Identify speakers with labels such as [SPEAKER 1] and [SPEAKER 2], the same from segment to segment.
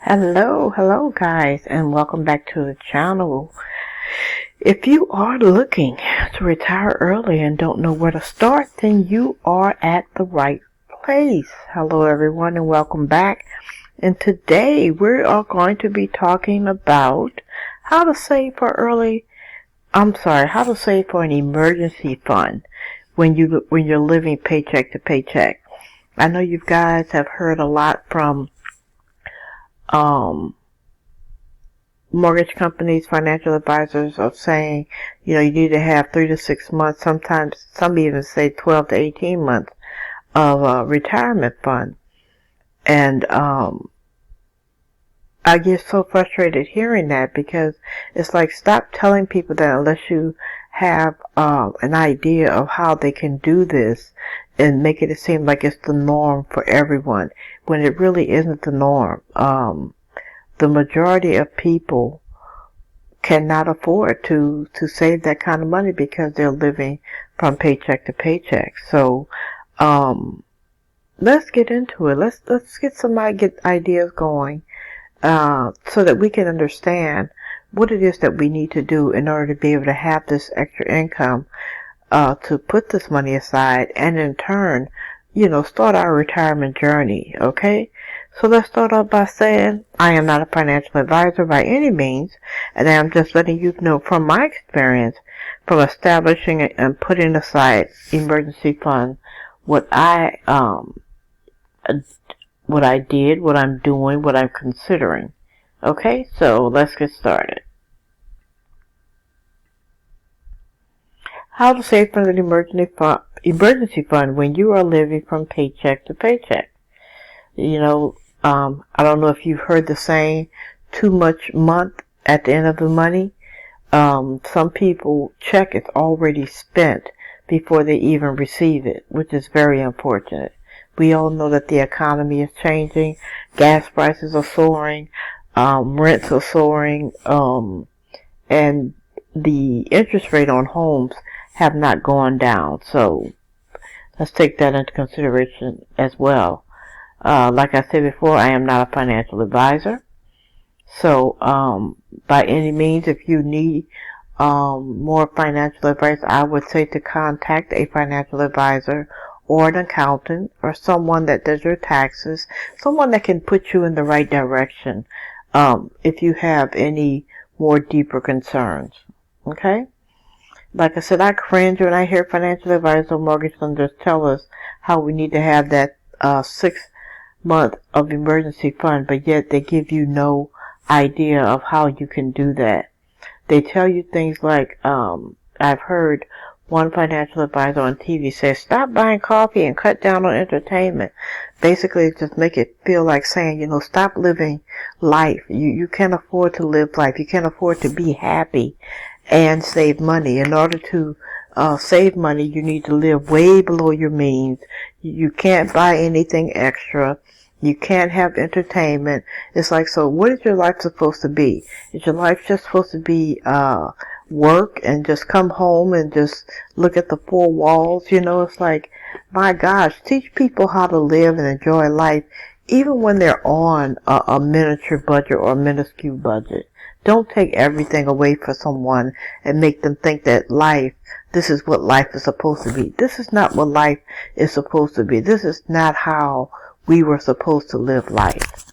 [SPEAKER 1] Hello guys, and welcome back to the channel. If you are looking to retire early and don't know where to start, then you are at the right place. Hello everyone and welcome back. And today we are going to be talking about how to save for how to save for an emergency fund when you're living paycheck to paycheck. I know you guys have heard a lot from mortgage companies, financial advisors are saying, you need to have 3 to 6 months, sometimes some even say 12 to 18 months of a retirement fund. And I get so frustrated hearing that because it's like, stop telling people that unless you have an idea of how they can do this and make it seem like it's the norm for everyone, when it really isn't the norm. The majority of people cannot afford to save that kind of money because they're living from paycheck to paycheck. So let's get into it. Let's get ideas going so that we can understand what it is that we need to do in order to be able to have this extra income to put this money aside and in turn, start our retirement journey, okay? So let's start off by saying I am not a financial advisor by any means, and I am just letting you know from my experience from establishing and putting aside emergency funds what I did, what I'm doing, what I'm considering. Okay, so let's get started. How to save for an emergency fund when you are living from paycheck to paycheck. I don't know if you've heard the saying, too much month at the end of the money. Some people check it's already spent before they even receive it, which is very unfortunate. We all know that the economy is changing, gas prices are soaring, rents are soaring, and the interest rate on homes have not gone down. So let's take that into consideration as well. Like I said before, I am not a financial advisor. So, by any means, if you need more financial advice, I would say to contact a financial advisor or an accountant or someone that does your taxes, someone that can put you in the right direction if you have any more deeper concerns. Okay? Like I said, I cringe when I hear financial advisors or mortgage lenders tell us how we need to have that 6 month of emergency fund, but yet they give you no idea of how you can do that. They tell you things like, I've heard one financial advisor on TV say, stop buying coffee and cut down on entertainment. Basically, just make it feel like saying, stop living life. You can't afford to live life. You can't afford to be happy and save money. In order to save money, you need to live way below your means. You can't buy anything extra. You can't have entertainment. It's like, so what is your life supposed to be? Is your life just supposed to be work and just come home and just look at the four walls? It's like, my gosh, teach people how to live and enjoy life even when they're on a miniature budget or a minuscule budget. Don't take everything away from someone and make them think that this is what life is supposed to be. This is not what life is supposed to be. This is not how we were supposed to live life.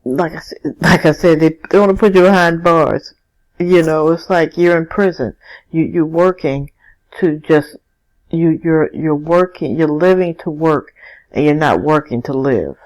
[SPEAKER 1] Like I said, they want to put you behind bars. It's like you're in prison. You're working to just, you're working, you're living to work, and you're not working to live.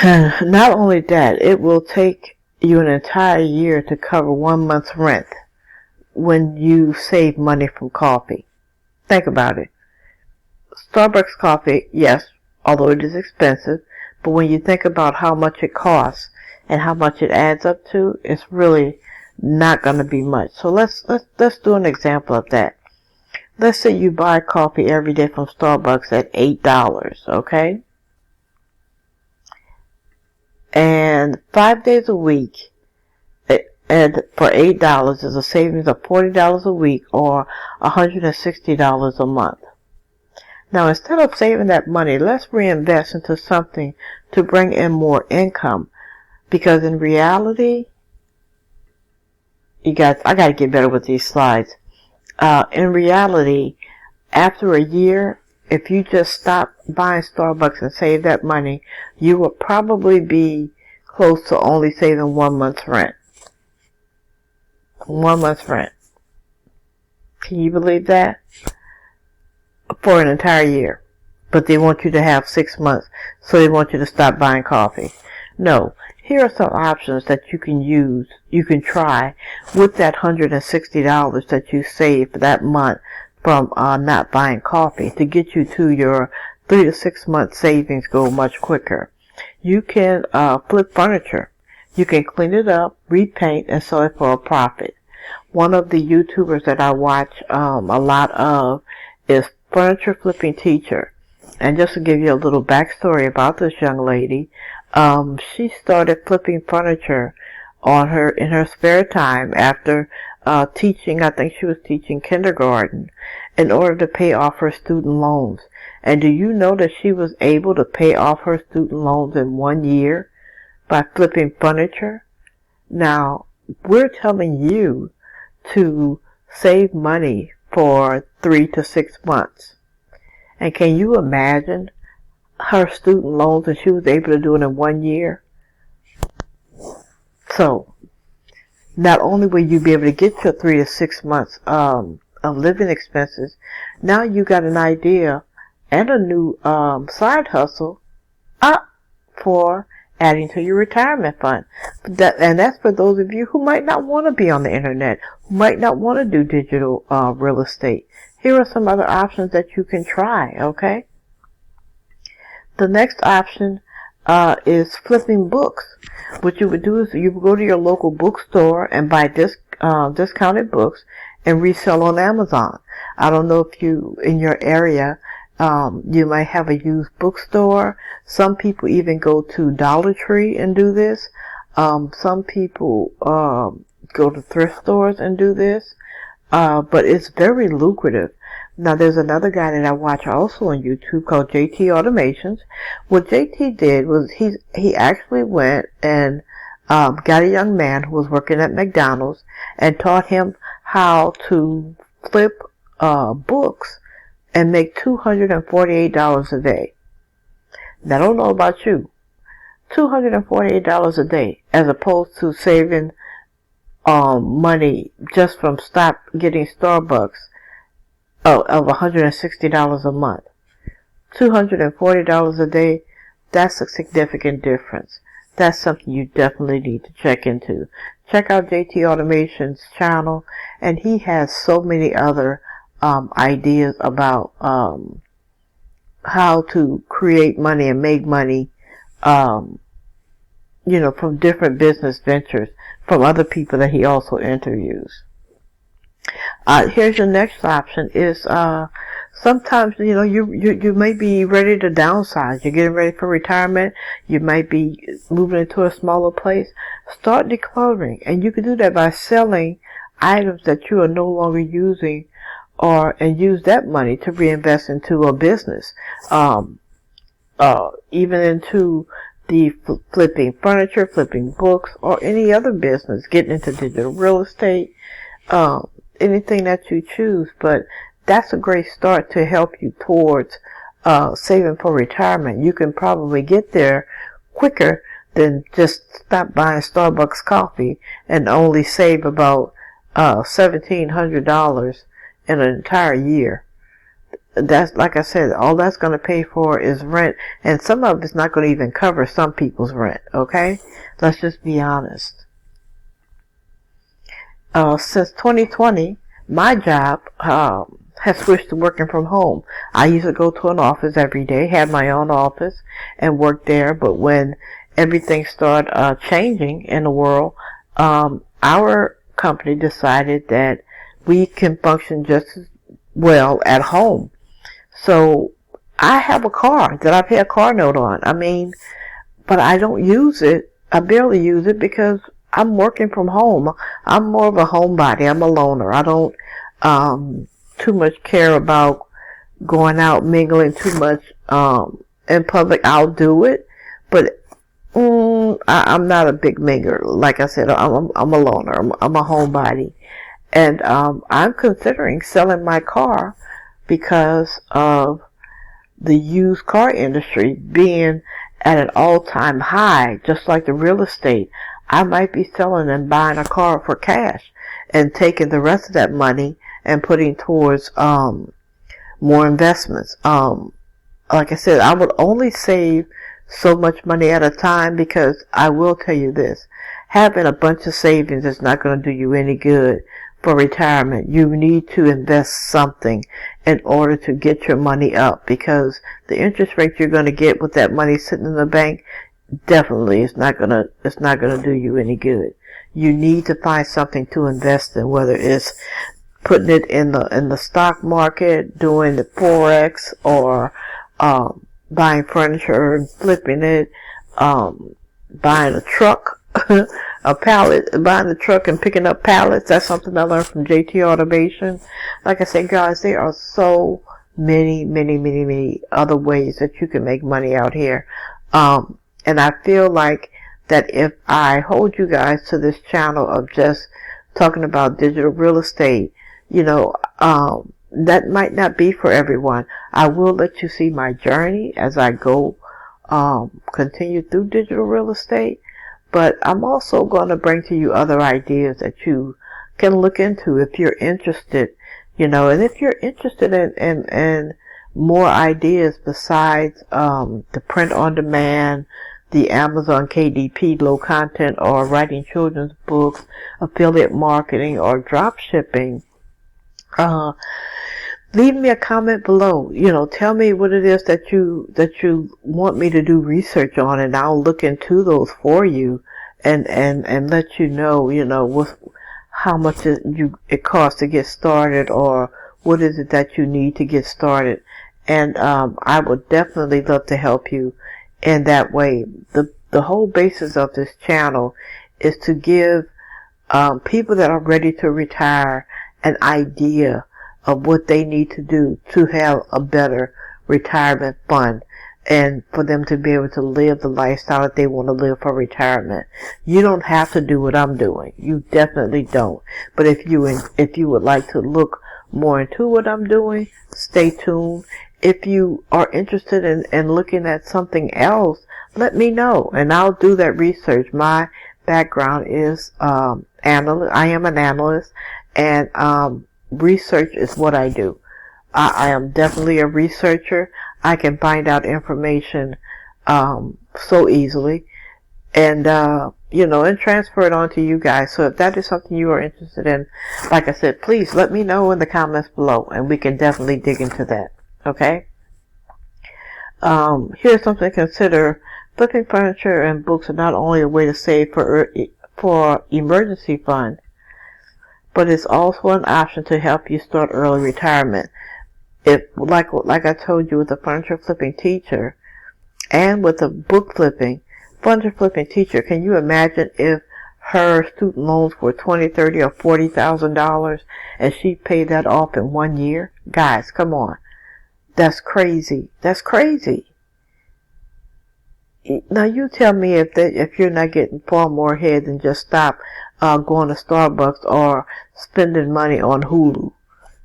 [SPEAKER 1] Not only that, it will take you an entire year to cover 1 month's rent when you save money from coffee. Think about it. Starbucks coffee, yes, although it is expensive, but when you think about how much it costs and how much it adds up to, it's really not going to be much. So let's do an example of that. Let's say you buy coffee every day from Starbucks at $8, okay? And 5 days a week, and for $8 is a savings of $40 a week or $160 a month. Now, instead of saving that money, let's reinvest into something to bring in more income. Because in reality, I gotta get better with these slides. In reality, after a year, if you just stop buying Starbucks and save that money, you will probably be close to only saving 1 month's rent. 1 month's rent. Can you believe that? For an entire year. But they want you to have 6 months, so they want you to stop buying coffee. No. Here are some options that you can use, you can try with that $160 that you save for that month from not buying coffee to get you to your 3 to 6 month savings goal much quicker. You can flip furniture. You can clean it up, repaint, and sell it for a profit. One of the YouTubers that I watch a lot of is Furniture Flipping Teacher. And just to give you a little backstory about this young lady, she started flipping furniture in her spare time after teaching. I think she was teaching kindergarten in order to pay off her student loans. And do you know that she was able to pay off her student loans in 1 year by flipping furniture? Now, we're telling you to save money for 3 to 6 months. And can you imagine her student loans, and she was able to do it in 1 year? So, not only will you be able to get your 3 to 6 months of living expenses, now you got an idea and a new side hustle for adding to your retirement fund. And that's for those of you who might not want to be on the internet, who might not want to do digital real estate. Here are some other options that you can try, okay? The next option is flipping books. What you would do is you would go to your local bookstore and buy discounted books and resell on Amazon. I don't know if you, in your area, you might have a used bookstore. Some people even go to Dollar Tree and do this. Some people go to thrift stores and do this. But it's very lucrative. Now, there's another guy that I watch also on YouTube called JT Automations. What JT did was he actually went and got a young man who was working at McDonald's and taught him how to flip books and make $248 a day. Now, I don't know about you. $248 a day as opposed to saving money just from stop getting Starbucks of $160 a month. $240 a day, that's a significant difference. That's something you definitely need to check into. Check out JT Automation's channel, and he has so many other ideas about how to create money and make money from different business ventures from other people that he also interviews. Here's your next option is sometimes you may be ready to downsize. You're getting ready for retirement. You might be moving into a smaller place. Start decluttering, and you can do that by selling items that you are no longer using, and use that money to reinvest into a business, even into the flipping furniture, flipping books, or any other business, getting into digital real estate, anything that you choose. But that's a great start to help you towards saving for retirement. You can probably get there quicker than just stop buying Starbucks coffee and only save about $1,700 in an entire year. That's, like I said, all that's going to pay for is rent, and some of it's not going to even cover some people's rent, okay? Let's just be honest. Since 2020, my job has switched to working from home. I used to go to an office every day, had my own office, and work there, but when everything started changing in the world, our company decided that we can function just as well at home. So I have a car that I pay a car note on. But I don't use it. I barely use it because I'm working from home. I'm more of a homebody. I'm a loner. I don't too much care about going out mingling too much in public, I'll do it. But I'm not a big mingler. Like I said, I'm a loner. I'm a homebody. And I'm considering selling my car because of the used car industry being at an all-time high, just like the real estate. I might be selling and buying a car for cash and taking the rest of that money and putting towards more investments. Like I said, I would only save so much money at a time, because I will tell you this, having a bunch of savings is not going to do you any good for retirement. You need to invest something in order to get your money up, because the interest rate you're going to get with that money sitting in the bank definitely it's not going to do you any good. You need to find something to invest in, whether it's putting it in the stock market, doing the forex, or buying furniture and flipping it, buying a truck, a pallet, buying a truck and picking up pallets. That's something I learned from JT Automation. Like I said, guys, there are so many other ways that you can make money out here. And I feel like that if I hold you guys to this channel of just talking about digital real estate, that might not be for everyone. I will let you see my journey as I go, continue through digital real estate. But I'm also going to bring to you other ideas that you can look into if you're interested, and if you're interested in more ideas besides, the print on demand, the Amazon KDP, low content, or writing children's books, affiliate marketing, or drop shipping, leave me a comment below. Tell me what it is that you want me to do research on, and I'll look into those for you and let you know, how much it costs to get started, or what is it that you need to get started. And I would definitely love to help you in that way. The whole basis of this channel is to give people that are ready to retire an idea of what they need to do to have a better retirement fund, and for them to be able to live the lifestyle that they want to live for retirement. You don't have to do what I'm doing. You definitely don't. But if you would like to look more into what I'm doing, stay tuned. If you are interested in looking at something else, let me know, and I'll do that research. My background is analyst. I am an analyst, and research is what I do. I am definitely a researcher. I can find out information so easily, and and transfer it on to you guys. So if that is something you are interested in, like I said, please let me know in the comments below, and we can definitely dig into that. Okay? Here's something to consider. Flipping furniture and books are not only a way to save for emergency fund, but it's also an option to help you start early retirement. If, like I told you with the furniture flipping teacher and with the book flipping, furniture flipping teacher, can you imagine if her student loans were $20,000, $30,000, or $40,000 and she paid that off in 1 year? Guys, come on. That's crazy. That's crazy. Now you tell me if you're not getting far more ahead than just stop going to Starbucks or spending money on Hulu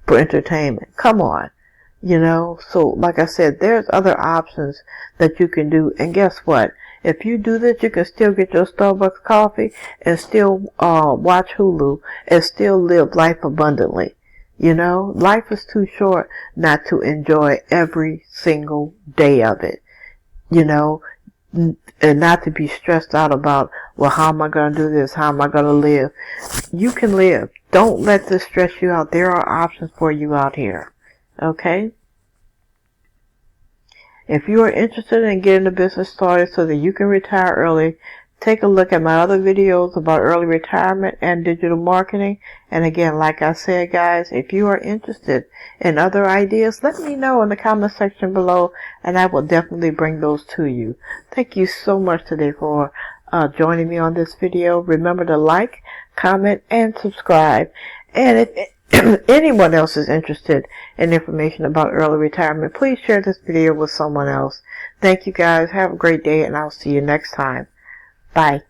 [SPEAKER 1] for entertainment. Come on. So like I said, there's other options that you can do. And guess what? If you do this, you can still get your Starbucks coffee and still watch Hulu and still live life abundantly. Life is too short not to enjoy every single day of it. And not to be stressed out about, well, how am I going to do this? How am I going to live? You can live. Don't let this stress you out. There are options for you out here. Okay? If you are interested in getting the business started so that you can retire early, take a look at my other videos about early retirement and digital marketing. And again, like I said, guys, if you are interested in other ideas, let me know in the comment section below, and I will definitely bring those to you. Thank you so much today for joining me on this video. Remember to like, comment, and subscribe. And anyone else is interested in information about early retirement, please share this video with someone else. Thank you guys. Have a great day, and I'll see you next time. Bye.